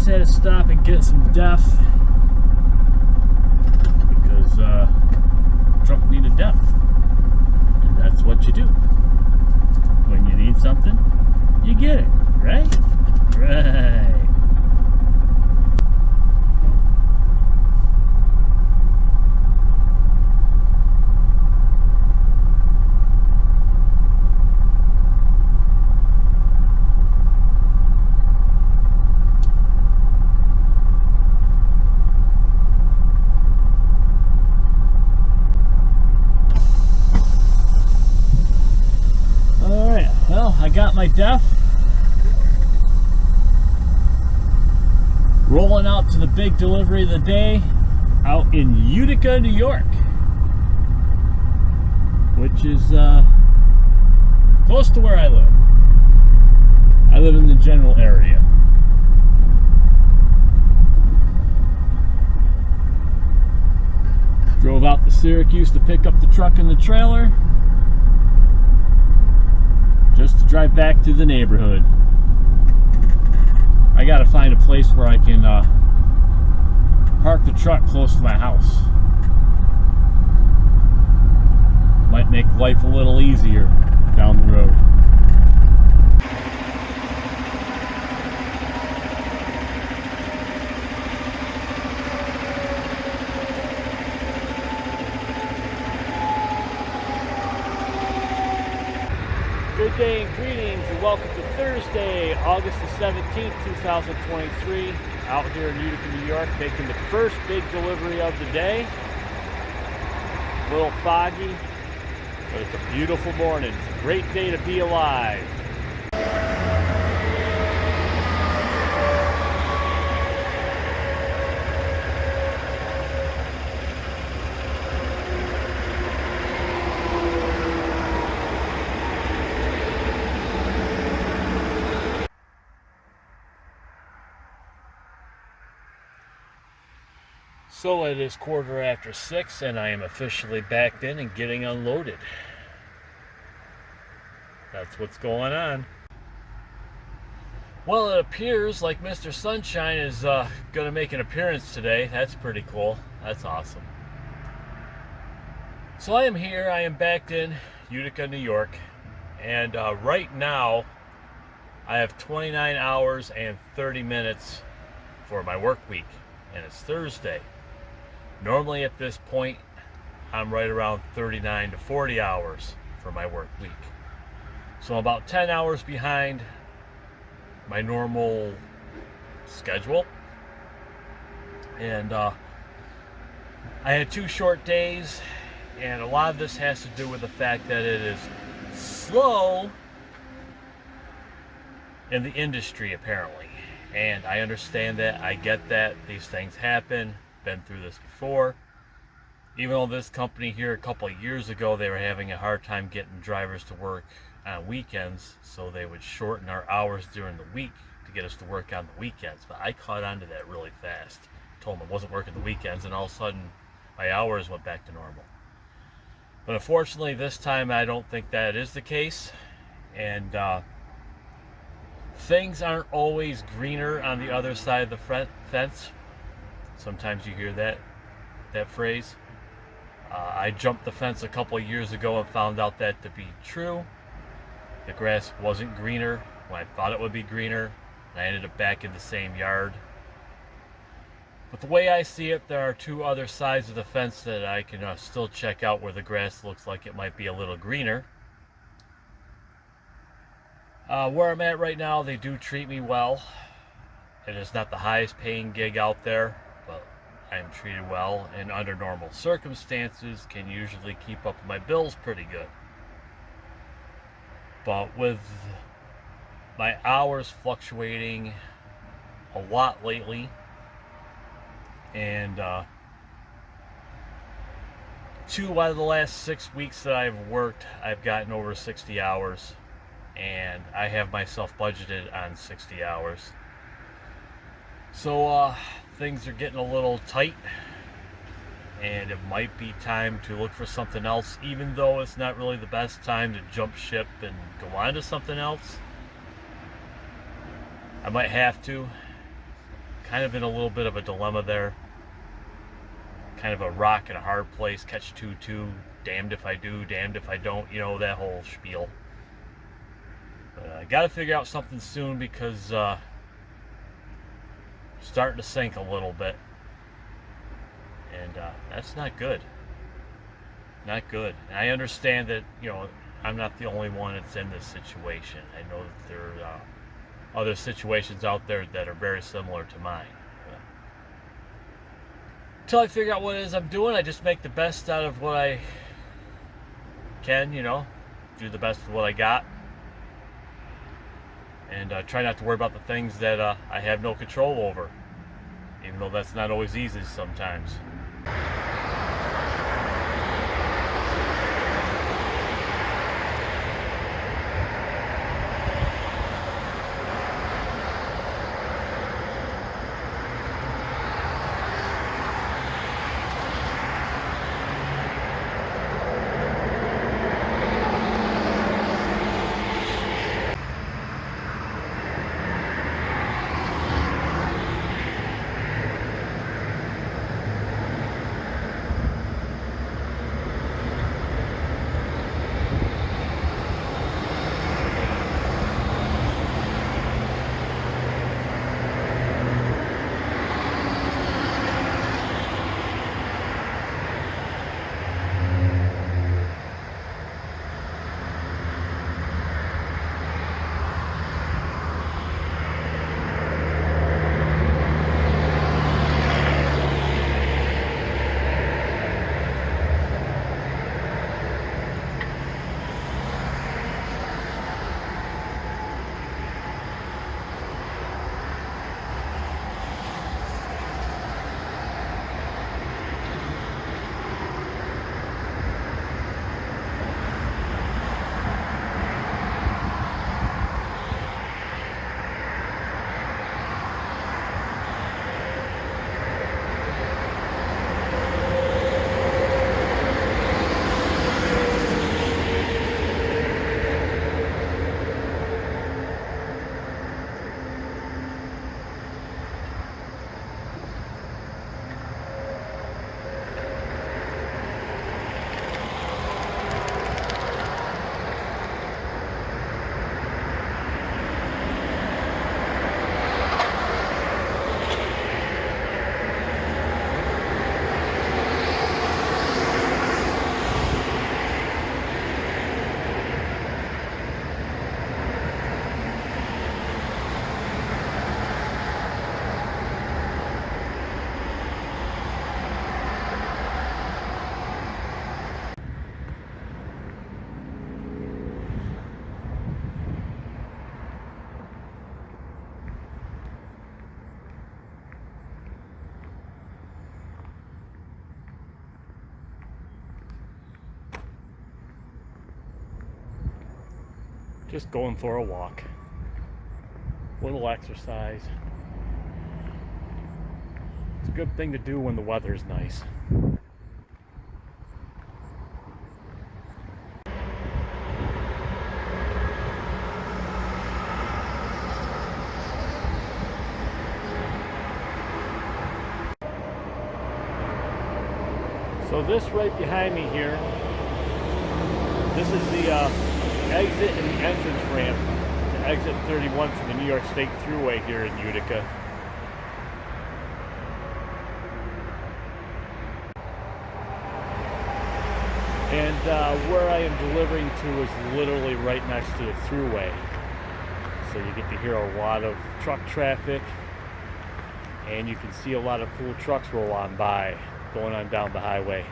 just had to stop and get some DEF because truck needed DEF, and that's what you do when you need something. You get it, right? Right. Well, I got my DEF. Rolling out to the big delivery of the day out in Utica, New York, which is close to where I live. I live in the general area. Drove out to Syracuse to pick up the truck and the trailer, just to drive back to the neighborhood. I gotta find a place where I can park the truck close to my house. Might make life a little easier down the road. Good day and greetings, and welcome to Thursday, August the 17th, 2023. Out here in Utica, New York, making the first big delivery of the day. A little foggy, but it's a beautiful morning. It's a great day to be alive. So it is 6:15 and I am officially backed in and getting unloaded. That's what's going on. Well, it appears like Mr. Sunshine is going to make an appearance today. That's pretty cool. That's awesome. So I am here. I am backed in Utica, New York. And right now I have 29 hours and 30 minutes for my work week. And it's Thursday. Normally at this point, I'm right around 39 to 40 hours for my work week. So I'm about 10 hours behind my normal schedule. And I had 2 short days, and a lot of this has to do with the fact that it is slow in the industry, apparently. And I understand that, I get that, these things happen. Been through this before. Even though this company here a couple of years ago, they were having a hard time getting drivers to work on weekends, so they would shorten our hours during the week to get us to work on the weekends. But I caught on to that really fast. Told them I wasn't working the weekends, and all of a sudden my hours went back to normal. But unfortunately this time I don't think that is the case, and things aren't always greener on the other side of the fence. Sometimes you hear that phrase. I jumped the fence a couple of years ago and found out that to be true. The grass wasn't greener when I thought it would be greener, and I ended up back in the same yard. But the way I see it, there are 2 other sides of the fence that I can still check out where the grass looks like it might be a little greener. Where I'm at right now, they do treat me well. It is not the highest paying gig out there, but I am treated well, and under normal circumstances can usually keep up with my bills pretty good. But with my hours fluctuating a lot lately, and 2 out of the last 6 weeks that I've worked, I've gotten over 60 hours, and I have myself budgeted on 60 hours. So things are getting a little tight, and it might be time to look for something else, even though it's not really the best time to jump ship and go on to something else. I might have to. kind of in a little bit of a dilemma there. Kind of a rock and a hard place, catch 22, damned if I do, damned if I don't, you know, that whole spiel. But I got to figure out something soon because starting to sink a little bit, and that's not good. Not good. And I understand that, you know, I'm not the only one that's in this situation. I know that there are other situations out there that are very similar to mine. Until I figure out what it is I'm doing, I just make the best out of what I can, you know, do the best with what I got, and try not to worry about the things that I have no control over, even though that's not always easy sometimes. Just going for a walk. Little exercise. It's a good thing to do when the weather's nice. So this right behind me here, this is the exit and entrance ramp to exit 31 from the New York State Thruway here in Utica. And where I am delivering to is literally right next to the Thruway. So you get to hear a lot of truck traffic, and you can see a lot of cool trucks roll on by going on down the highway.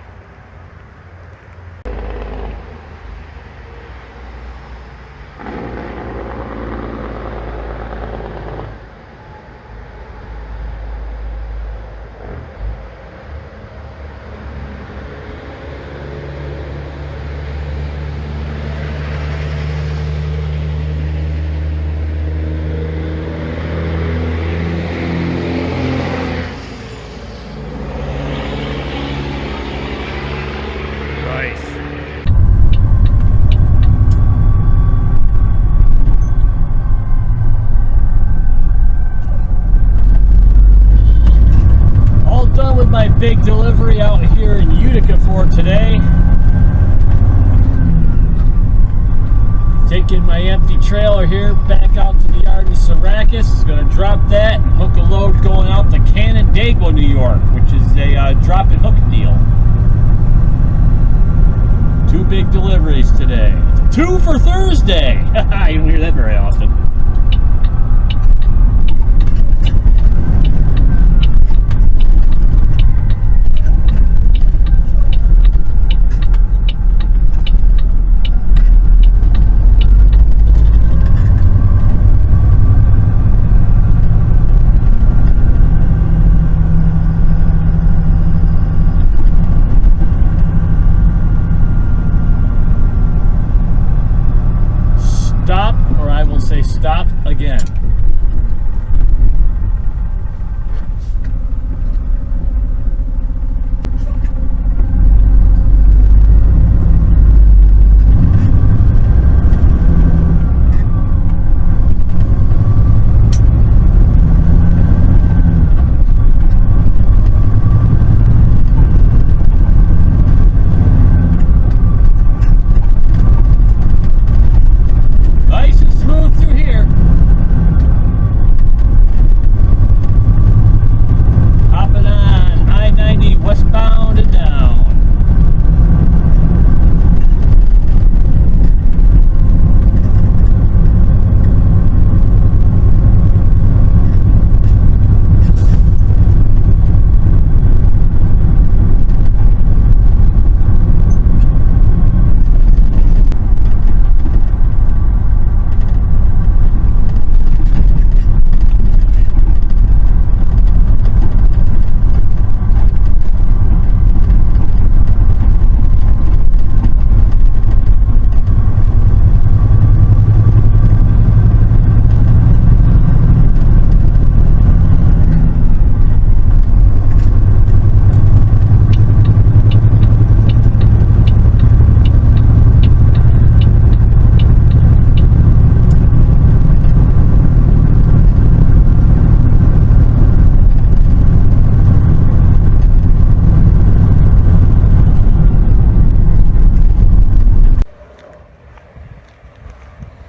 big delivery out here in Utica for today. Taking my empty trailer here back out to the yard in Syracuse. Going to drop that and hook a load going out to Canandaigua, New York, which is a drop and hook deal. 2 big deliveries today. 2 for Thursday. You don't hear that very often. Stop, or I will say stop again.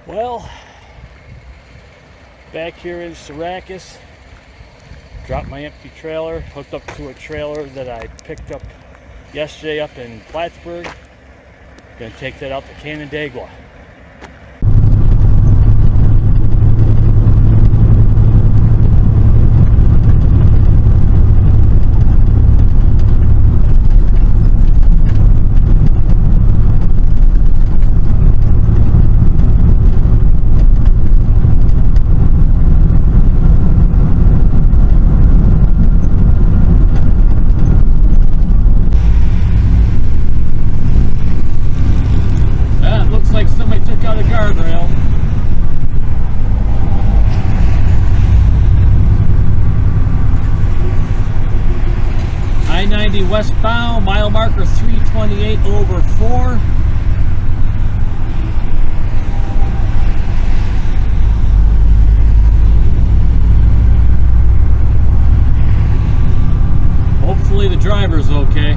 Well, back here in Syracuse, dropped my empty trailer, hooked up to a trailer that I picked up yesterday up in Plattsburgh. Gonna take that out to Canandaigua. I-90 westbound, mile marker 328/4. Hopefully the driver's okay.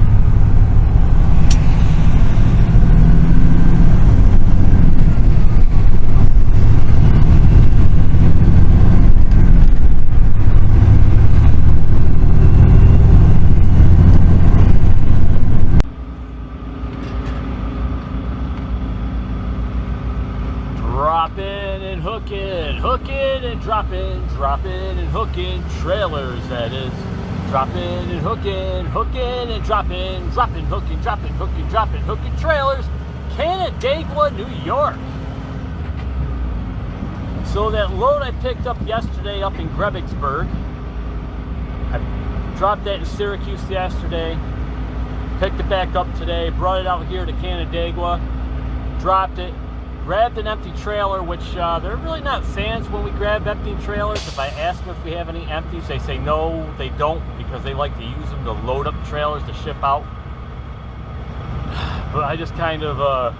Dropping and hooking and dropping and hooking trailers, that is. Dropping and hooking and dropping, hooking trailers, Canandaigua, New York. So that load I picked up yesterday up in Grebigsburg, I dropped that in Syracuse yesterday, picked it back up today, brought it out here to Canandaigua, dropped it, grabbed an empty trailer, which they're really not fans when we grab empty trailers. If I ask them if we have any empties, they say no, they don't, because they like to use them to load up trailers to ship out. But I just kind of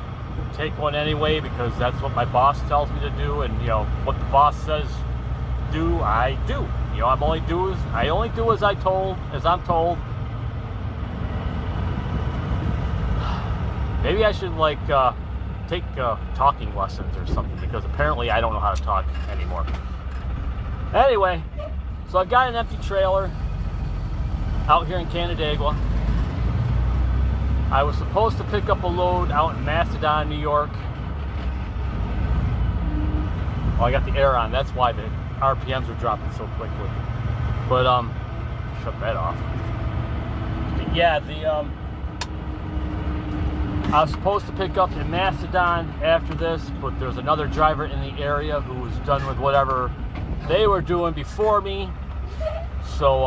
take one anyway, because that's what my boss tells me to do, and you know what the boss says do, I do. You know, I only do as I'm told, Maybe I should like take talking lessons or something, because apparently I don't know how to talk anymore. Anyway, so I've got an empty trailer out here in Canandaigua. I was supposed to pick up a load out in Macedon, New York. Oh, I got the air on. That's why the RPMs are dropping so quickly. But shut that off. Yeah, I was supposed to pick up in Macedon after this, but there's another driver in the area who was done with whatever they were doing before me. So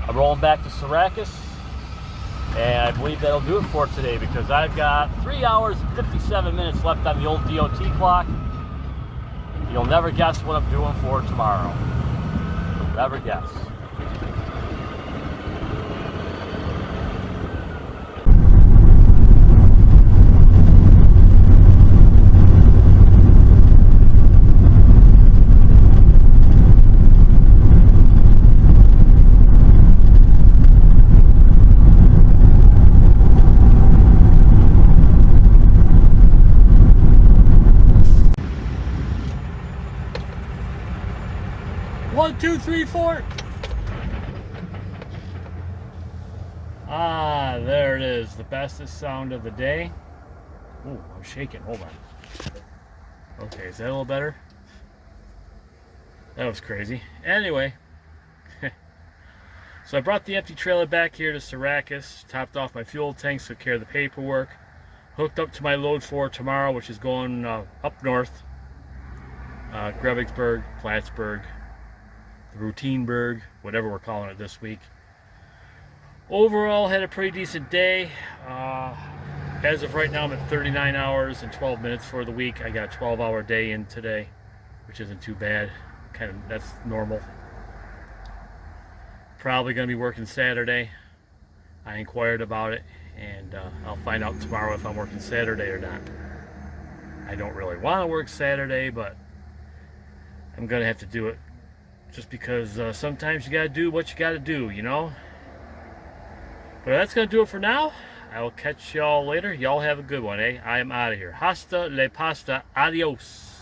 I'm rolling back to Syracuse, and I believe that'll do it for today, because I've got 3 hours and 57 minutes left on the old DOT clock. You'll never guess what I'm doing for tomorrow. You'll never guess. One, two, three, four. Ah, there it is. The bestest sound of the day. Ooh, I'm shaking. Hold on. Okay, is that a little better? That was crazy. Anyway, so I brought the empty trailer back here to Syracuse, topped off my fuel tanks, took care of the paperwork, hooked up to my load for tomorrow, which is going up north, Grebigsburg, Plattsburgh, Routinburg, whatever we're calling it this week. Overall, had a pretty decent day. As of right now, I'm at 39 hours and 12 minutes for the week. I got a 12-hour day in today, which isn't too bad. That's normal. Probably going to be working Saturday. I inquired about it, and I'll find out tomorrow if I'm working Saturday or not. I don't really want to work Saturday, but I'm going to have to do it. Just because sometimes you gotta do what you gotta do, you know? But that's gonna do it for now. I will catch y'all later. Y'all have a good one, eh? I am out of here. Hasta le pasta. Adios.